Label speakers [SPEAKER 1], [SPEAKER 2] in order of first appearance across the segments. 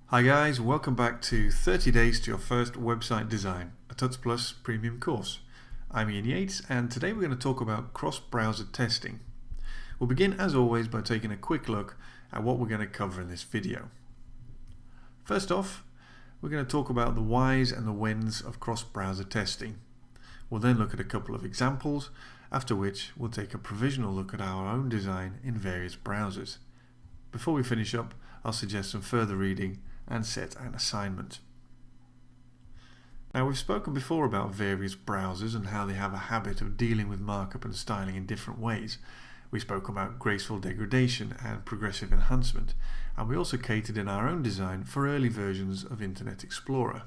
[SPEAKER 1] Hi guys, welcome back to 30 Days to Your First Website Design, a Tuts Plus premium course. I'm Ian Yates and today we're going to talk about cross-browser testing. We'll begin as always by taking a quick look at what we're going to cover in this video. First off, we're going to talk about the whys and the whens of cross-browser testing. We'll then look at a couple of examples, after which we'll take a provisional look at our own design in various browsers. Before we finish up, I'll suggest some further reading and set an assignment. Now, we've spoken before about various browsers and how they have a habit of dealing with markup and styling in different ways. We spoke about graceful degradation and progressive enhancement, and we also catered in our own design for early versions of Internet Explorer.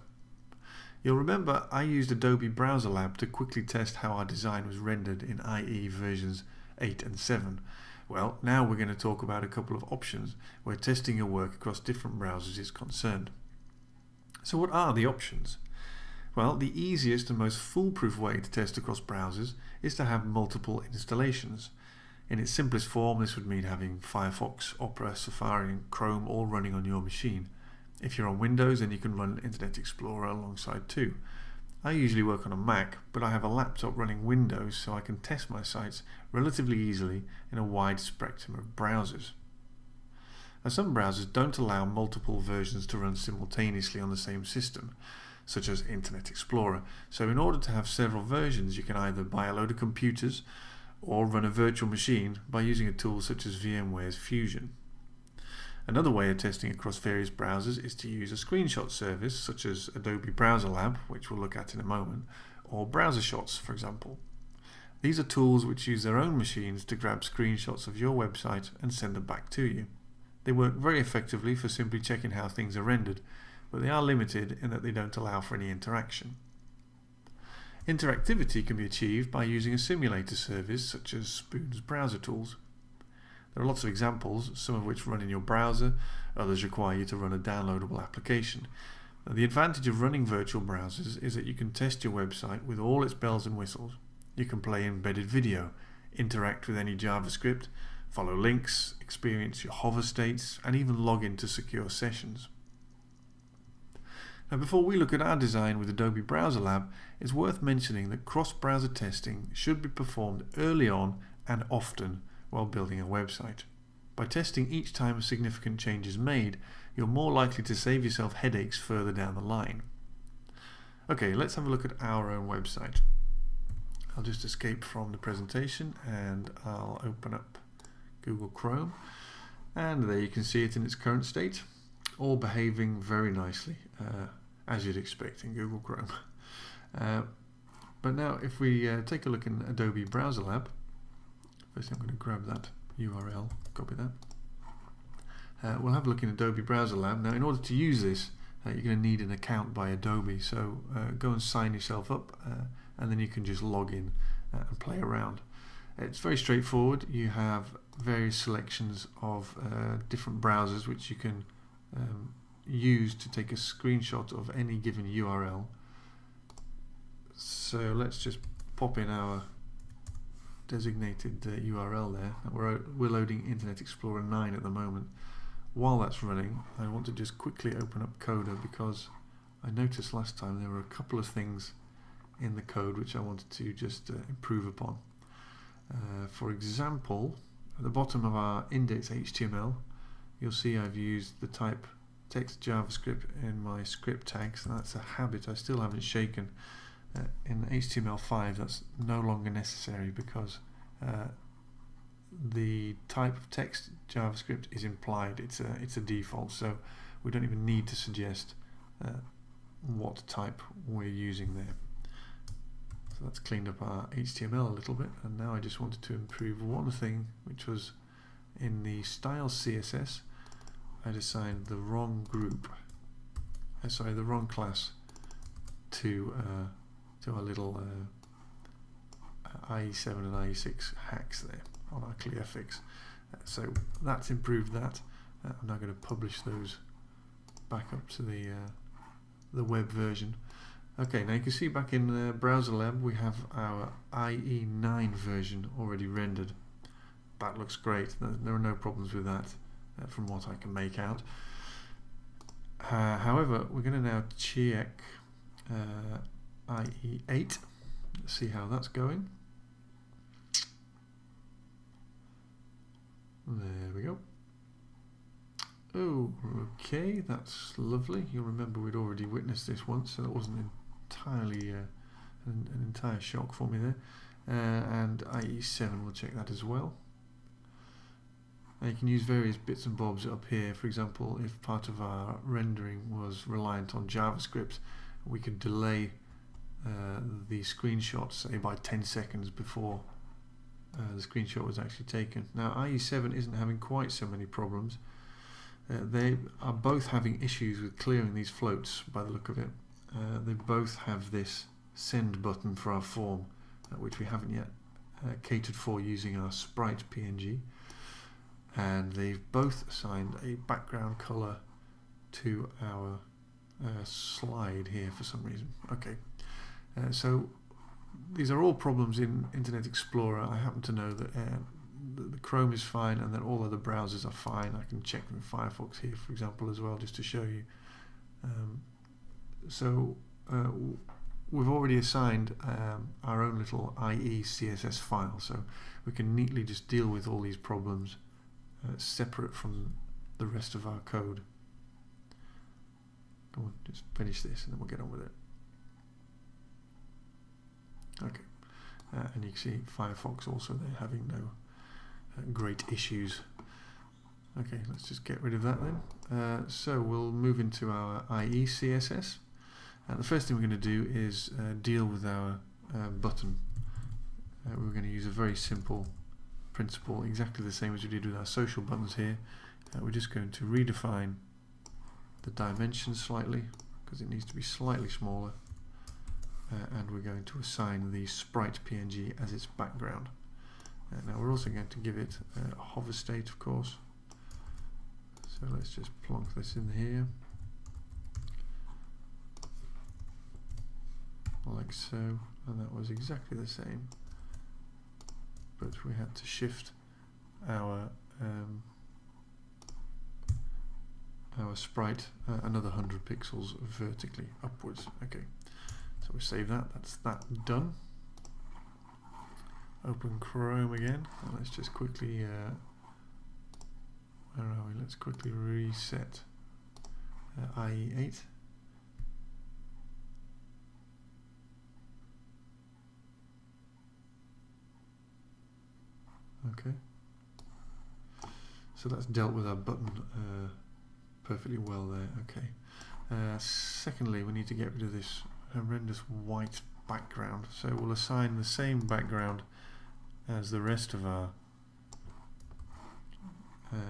[SPEAKER 1] You'll remember I used Adobe Browser Lab to quickly test how our design was rendered in IE versions 8 and 7. Well, now we're going to talk about a couple of options where testing your work across different browsers is concerned. So what are the options? Well, the easiest and most foolproof way to test across browsers is to have multiple installations. In its simplest form, this would mean having Firefox, Opera, Safari and Chrome all running on your machine. If you're on Windows, then you can run Internet Explorer alongside too. I usually work on a Mac, but I have a laptop running Windows so I can test my sites relatively easily in a wide spectrum of browsers. Now, some browsers don't allow multiple versions to run simultaneously on the same system, such as Internet Explorer, so in order to have several versions you can either buy a load of computers or run a virtual machine by using a tool such as VMware's Fusion. Another way of testing across various browsers is to use a screenshot service such as Adobe Browser Lab, which we'll look at in a moment, or Browser Shots, for example. These are tools which use their own machines to grab screenshots of your website and send them back to you. They work very effectively for simply checking how things are rendered, but they are limited in that they don't allow for any interaction. Interactivity can be achieved by using a simulator service such as Spoon's Browser Tools. There are lots of examples, some of which run in your browser, others require you to run a downloadable application. Now, the advantage of running virtual browsers is that you can test your website with all its bells and whistles. You can play embedded video, interact with any JavaScript, follow links, experience your hover states, and even log into secure sessions. Now, before we look at our design with Adobe Browser Lab, it's worth mentioning that cross-browser testing should be performed early on and often while building a website. By testing each time a significant change is made, you're more likely to save yourself headaches further down the line. Okay, let's have a look at our own website. I'll just escape from the presentation and I'll open up Google Chrome, and there you can see it in its current state, all behaving very nicely, as you'd expect in Google Chrome. But now if we take a look in Adobe Browser Lab, first I'm going to grab that URL, copy that. We'll have a look in Adobe Browser Lab. Now, in order to use this, you're going to need an account by Adobe, so go and sign yourself up and then you can just log in and play around. It's very straightforward. You have various selections of different browsers which you can use to take a screenshot of any given URL. So let's just pop in our designated URL there. We're loading Internet Explorer 9 at the moment. While that's running, I want to just quickly open up Coda because I noticed last time there were a couple of things in the code which I wanted to just improve upon. For example, at the bottom of our index.html, you'll see I've used the type text JavaScript in my script tags, and that's a habit I still haven't shaken. In HTML5 that's no longer necessary because the type of text JavaScript is implied. It's a default, so we don't even need to suggest what type we're using there. So that's cleaned up our HTML a little bit, and now I just wanted to improve one thing, which was in the style CSS I'd assigned the wrong group, the wrong class to our little IE7 and IE6 hacks there on our clear fix. So that's improved that. I'm now going to publish those back up to the web version. Okay, now you can see back in Browser Lab we have our IE9 version already rendered. That looks great. There are no problems with that from what I can make out. However, we're going to now check IE8. Let's see how that's going. There we go. Oh, okay, that's lovely. You'll remember we'd already witnessed this once, so that wasn't entirely an entire shock for me there. And IE7, we'll check that as well. Now you can use various bits and bobs up here. For example, if part of our rendering was reliant on JavaScript, we could delay the screenshot, say by 10 seconds before the screenshot was actually taken. Now IE7 isn't having quite so many problems. They are both having issues with clearing these floats by the look of it. They both have this send button for our form, which we haven't yet catered for using our sprite PNG. And they've both assigned a background color to our slide here for some reason. Okay, so these are all problems in Internet Explorer. I happen to know that the Chrome is fine and that all other browsers are fine. I can check them in Firefox here, for example, as well, just to show you. We've already assigned our own little IE CSS file, so we can neatly just deal with all these problems separate from the rest of our code. Come on, just finish this and then we'll get on with it. Okay, and you can see Firefox also, they're having no great issues. Okay, let's just get rid of that then. So we'll move into our IE CSS. The first thing we're going to do is deal with our button. We're going to use a very simple principle, exactly the same as we did with our social buttons here. We're just going to redefine the dimensions slightly, because it needs to be slightly smaller, and we're going to assign the sprite PNG as its background. Now we're also going to give it a hover state, of course. So let's just plonk this in here, like so, and that was exactly the same, but we had to shift our sprite another 100 pixels vertically upwards. Okay, so we save that. That's that done. Open Chrome again, and let's just quickly where are we? Let's quickly reset IE8. Okay, so that's dealt with our button perfectly well there. Okay, secondly, we need to get rid of this horrendous white background, so we'll assign the same background as the rest of our oh,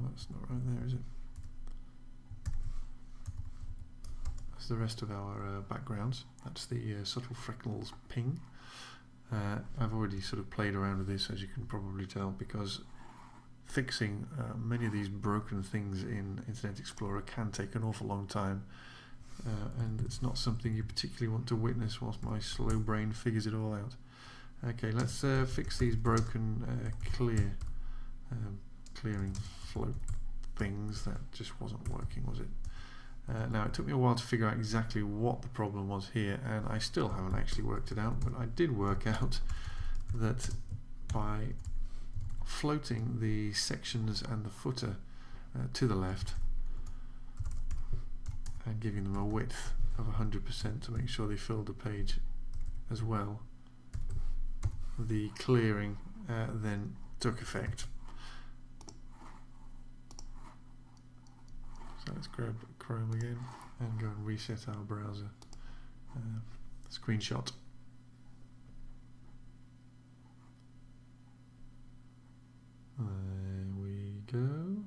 [SPEAKER 1] that's not right there, is it? That's the rest of our backgrounds. That's the subtle freckles ping. I've already sort of played around with this, as you can probably tell, because fixing many of these broken things in Internet Explorer can take an awful long time, and it's not something you particularly want to witness whilst my slow brain figures it all out. Okay, let's fix these broken clearing float things. That just wasn't working, was it? Now it took me a while to figure out exactly what the problem was here, and I still haven't actually worked it out, but I did work out that by floating the sections and the footer to the left and giving them a width of 100% to make sure they filled the page as well, the clearing then took effect. So let's grab Chrome again and go and reset our browser screenshot. There we go.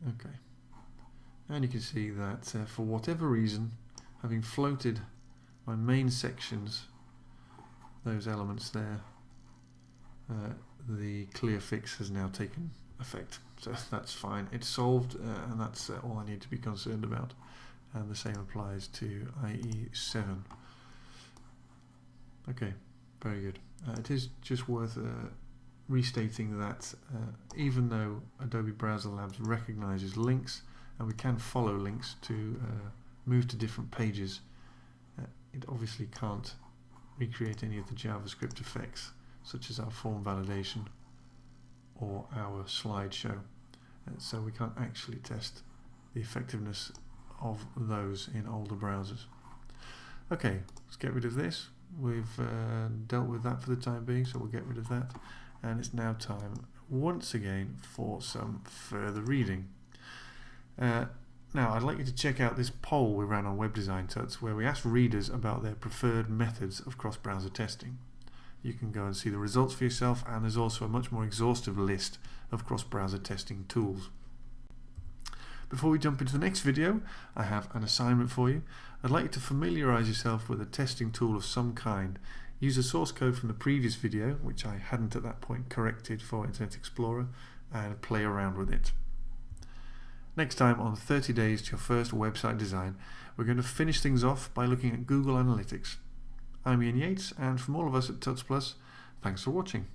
[SPEAKER 1] Okay, and you can see that for whatever reason, having floated my main sections, those elements there, the clear fix has now taken effect. So that's fine, it's solved, and that's all I need to be concerned about. And the same applies to IE7. Okay, very good. It is just worth restating that even though Adobe Browser Labs recognizes links, and we can follow links to move to different pages, it obviously can't recreate any of the JavaScript effects, such as our form validation or our slideshow. So we can't actually test the effectiveness of those in older browsers. Okay, let's get rid of this. We've dealt with that for the time being, so we'll get rid of that. And it's now time, once again, for some further reading. Now, I'd like you to check out this poll we ran on Web Design Tuts, where we asked readers about their preferred methods of cross-browser testing. You can go and see the results for yourself, and there's also a much more exhaustive list of cross-browser testing tools. Before we jump into the next video, I have an assignment for you. I'd like you to familiarize yourself with a testing tool of some kind. Use the source code from the previous video, which I hadn't at that point corrected for Internet Explorer, and play around with it. Next time on 30 Days to Your First Website Design, we're going to finish things off by looking at Google Analytics. I'm Ian Yates, and from all of us at Tuts Plus, thanks for watching.